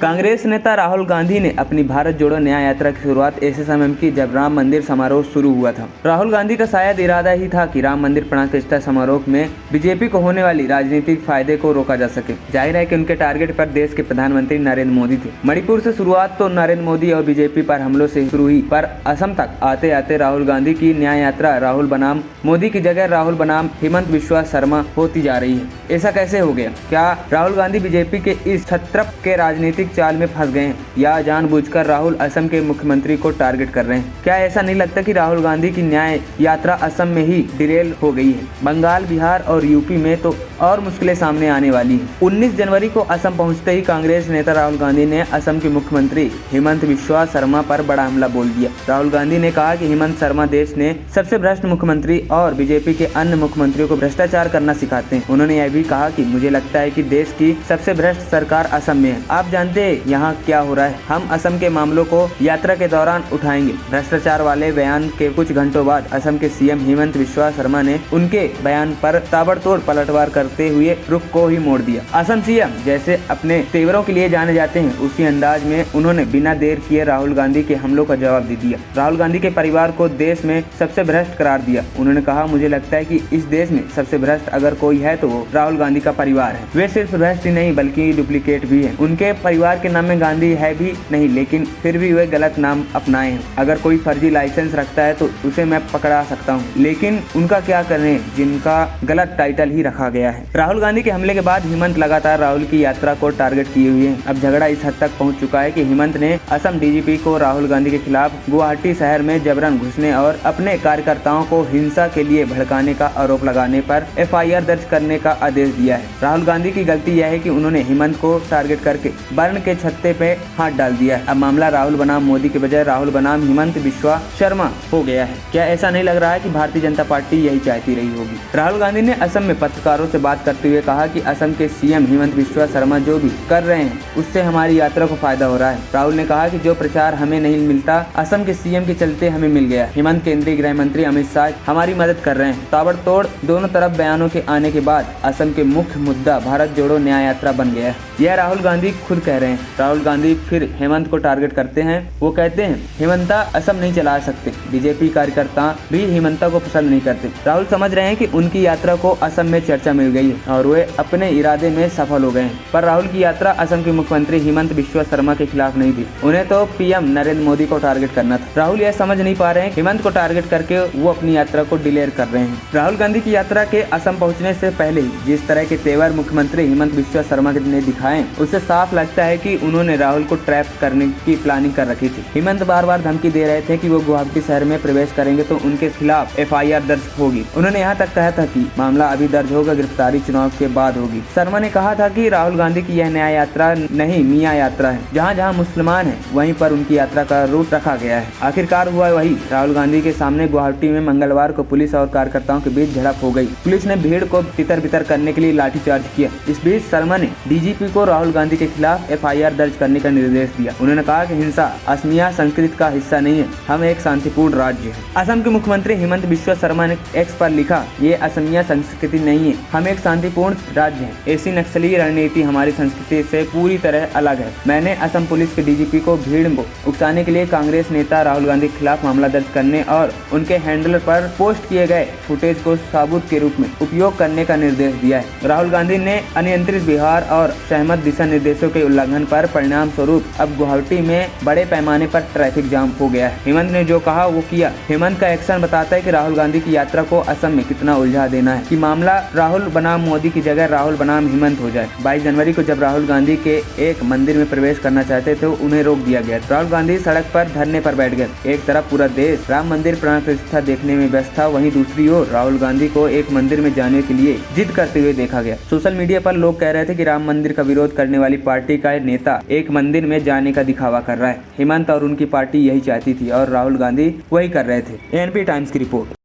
कांग्रेस नेता राहुल गांधी ने अपनी भारत जोड़ो न्याय यात्रा की शुरुआत ऐसे समय में की जब राम मंदिर समारोह शुरू हुआ था। राहुल गांधी का शायद इरादा ही था कि राम मंदिर प्राण प्रतिष्ठा समारोह में बीजेपी को होने वाली राजनीतिक फायदे को रोका जा सके। जाहिर है कि उनके टारगेट पर देश के प्रधानमंत्री नरेंद्र मोदी थे। मणिपुर से शुरुआत तो नरेंद्र मोदी और बीजेपी पर हमलों से शुरू हुई, पर असम तक आते आते राहुल गांधी की न्याय यात्रा राहुल बनाम मोदी की जगह राहुल बनाम हेमंत बिस्वा शर्मा होती जा रही है। ऐसा कैसे हो गया? क्या राहुल गांधी बीजेपी के इस छत्रप के राजनीतिक चाल में फंस गए हैं या जानबूझकर राहुल असम के मुख्यमंत्री को टारगेट कर रहे हैं? क्या ऐसा नहीं लगता कि राहुल गांधी की न्याय यात्रा असम में ही डिरेल हो गई है? बंगाल, बिहार और यूपी में तो और मुश्किलें सामने आने वाली हैं। 19 जनवरी को असम पहुंचते ही कांग्रेस नेता राहुल गांधी ने असम के मुख्यमंत्री हेमंत बिस्वा शर्मा पर बड़ा हमला बोल दिया। राहुल गांधी ने कहा कि हेमंत शर्मा देश ने सबसे भ्रष्ट मुख्यमंत्री और बीजेपी के अन्य मुख्यमंत्रियों को भ्रष्टाचार करना सिखाते हैं। उन्होंने यह भी कहा कि मुझे लगता है कि देश की सबसे भ्रष्ट सरकार असम में है। आप जानते हैं यहाँ क्या हो रहा है? हम असम के मामलों को यात्रा के दौरान उठाएंगे। भ्रष्टाचार वाले बयान के कुछ घंटों बाद असम के सीएम हेमंत बिस्वा शर्मा ने उनके बयान पर ताबड़तोड़ पलटवार करते हुए रुख को ही मोड़ दिया। असम सीएम जैसे अपने तेवरों के लिए जाने जाते हैं, उसी अंदाज में उन्होंने बिना देर किए राहुल गांधी के हमलों का जवाब दे दिया। राहुल गांधी के परिवार को देश में सबसे भ्रष्ट करार दिया। उन्होंने कहा, मुझे लगता है कि इस देश में सबसे भ्रष्ट अगर कोई है तो वो राहुल गांधी का परिवार है। वे सिर्फ भ्रष्ट ही नहीं बल्कि डुप्लीकेट भी है। उनके परिवार के नाम में गांधी है भी नहीं, लेकिन फिर भी वे गलत नाम अपनाए हैं। अगर कोई फर्जी लाइसेंस रखता है तो उसे मैं पकड़ा सकता हूँ, लेकिन उनका क्या करें जिनका गलत टाइटल ही रखा गया है। राहुल गांधी के हमले के बाद हेमंत लगातार राहुल की यात्रा को टारगेट किए हुए हैं। अब झगड़ा इस हद तक पहुंच चुका है कि हेमंत ने असम डीजीपी को राहुल गांधी के खिलाफ गुवाहाटी शहर में जबरन घुसने और अपने कार्यकर्ताओं को हिंसा के लिए भड़काने का आरोप लगाने पर एफआईआर दर्ज करने का आदेश दिया है। राहुल गांधी की गलती यह है कि उन्होंने हेमंत को टारगेट करके बर्न के छत्ते पे हाथ डाल दिया है। अब मामला राहुल बनाम मोदी के बजाय राहुल बनाम हेमंत बिस्वा शर्मा हो गया है। क्या ऐसा नहीं लग रहा है कि भारतीय जनता पार्टी यही चाहती रही होगी? राहुल गांधी ने असम में पत्रकारों से बात करते हुए कहा कि असम के सीएम हेमंत बिस्वा शर्मा जो भी कर रहे हैं उससे हमारी यात्रा को फायदा हो रहा है। राहुल ने कहा कि जो प्रचार हमें नहीं मिलता असम के सीएम के चलते हमें मिल गया। हेमंत केंद्रीय गृह मंत्री अमित शाह हमारी मदद कर रहे हैं। ताबड़तोड़ दोनों तरफ बयानों के आने के बाद असम के मुख्य मुद्दा भारत जोड़ो न्याय यात्रा बन गया है। यह राहुल गांधी खुद कह रहे हैं। राहुल गांधी फिर हेमंत को टारगेट करते हैं। वो कहते हैं हेमंता असम नहीं चला सकते। बीजेपी कार्यकर्ता भी हेमंता को पसंद नहीं करते। राहुल समझ रहे हैं कि उनकी यात्रा को असम में चर्चा मिल गई है और वे अपने इरादे में सफल हो गए हैं। पर राहुल की यात्रा असम के मुख्यमंत्री हेमंत बिस्वा शर्मा के खिलाफ नहीं थी। उन्हें तो पीएम नरेंद्र मोदी को टारगेट करना था। राहुल यह समझ नहीं पा रहे हैं हेमंत को टारगेट करके वो अपनी यात्रा को डिले कर रहे हैं। राहुल गांधी की यात्रा के असम पहुँचने से पहले ही जिस तरह के तेवर मुख्यमंत्री हेमंत बिस्वा शर्मा ने दिखाए उससे साफ लगता है कि उन्होंने राहुल को ट्रैप करने की प्लानिंग कर रखी थी। हेमंत बार बार धमकी दे रहे थे कि वो गुवाहाटी शहर में प्रवेश करेंगे तो उनके खिलाफ एफआईआर दर्ज होगी। उन्होंने यहाँ तक कहा था कि मामला अभी दर्ज होगा, गिरफ्तारी चुनाव के बाद होगी। शर्मा ने कहा था कि राहुल गांधी की यह न्याय यात्रा नहीं मियाँ यात्रा है। जहाँ जहाँ मुसलमान है वहीं पर उनकी यात्रा का रूट रखा गया है। आखिरकार हुआ वही। राहुल गांधी के सामने गुवाहाटी में मंगलवार को पुलिस और कार्यकर्ताओं के बीच झड़प हो गई। पुलिस ने भीड़ को तितर बितर करने के लिए लाठीचार्ज किया। इस बीच शर्मा ने डीजीपी को राहुल गांधी के खिलाफ एफआईआर दर्ज करने का निर्देश दिया। उन्होंने कहा कि हिंसा असमिया संस्कृति का हिस्सा नहीं है, हम एक शांतिपूर्ण राज्य है। असम के मुख्यमंत्री हेमंत बिस्वा शर्मा ने एक्स पर लिखा, ये असमिया संस्कृति नहीं है, हम एक शांतिपूर्ण राज्य है। ऐसी नक्सली रणनीति हमारी संस्कृति से पूरी तरह अलग है। मैंने असम पुलिस के डीजीपी को भीड़ को उकसाने के लिए कांग्रेस नेता राहुल गांधी के खिलाफ मामला दर्ज करने और उनके हैंडलर पर पोस्ट किए गए फुटेज को सबूत के रूप में उपयोग करने का निर्देश दिया है। राहुल गांधी ने अनियंत्रित बिहार और सहमत दिशा निर्देशों के उल्लंघन पर परिणाम स्वरूप अब गुवाहाटी में बड़े पैमाने पर ट्रैफिक जाम हो गया है। हेमंत ने जो कहा वो किया। हेमंत का एक्शन बताता है कि राहुल गांधी की यात्रा को असम में कितना उलझा देना है कि मामला राहुल बनाम मोदी की जगह राहुल बनाम हेमंत हो जाए। 22 जनवरी को जब राहुल गांधी के एक मंदिर में प्रवेश करना चाहते थे उन्हें रोक दिया गया। राहुल गांधी सड़क पर धरने पर बैठ गए। एक तरफ पूरा देश राम मंदिर प्राण प्रतिष्ठा देखने में व्यस्त था, वहीं दूसरी ओर राहुल गांधी को एक मंदिर में जाने के लिए जिद करते हुए देखा गया। सोशल मीडिया पर लोग कह रहे थे कि राम मंदिर का विरोध करने वाली पार्टी का नेता एक मंदिर में जाने का दिखावा कर रहा है। हेमंत और उनकी पार्टी यही चाहती थी और राहुल गांधी वही कर रहे थे। एएनपी टाइम्स की रिपोर्ट।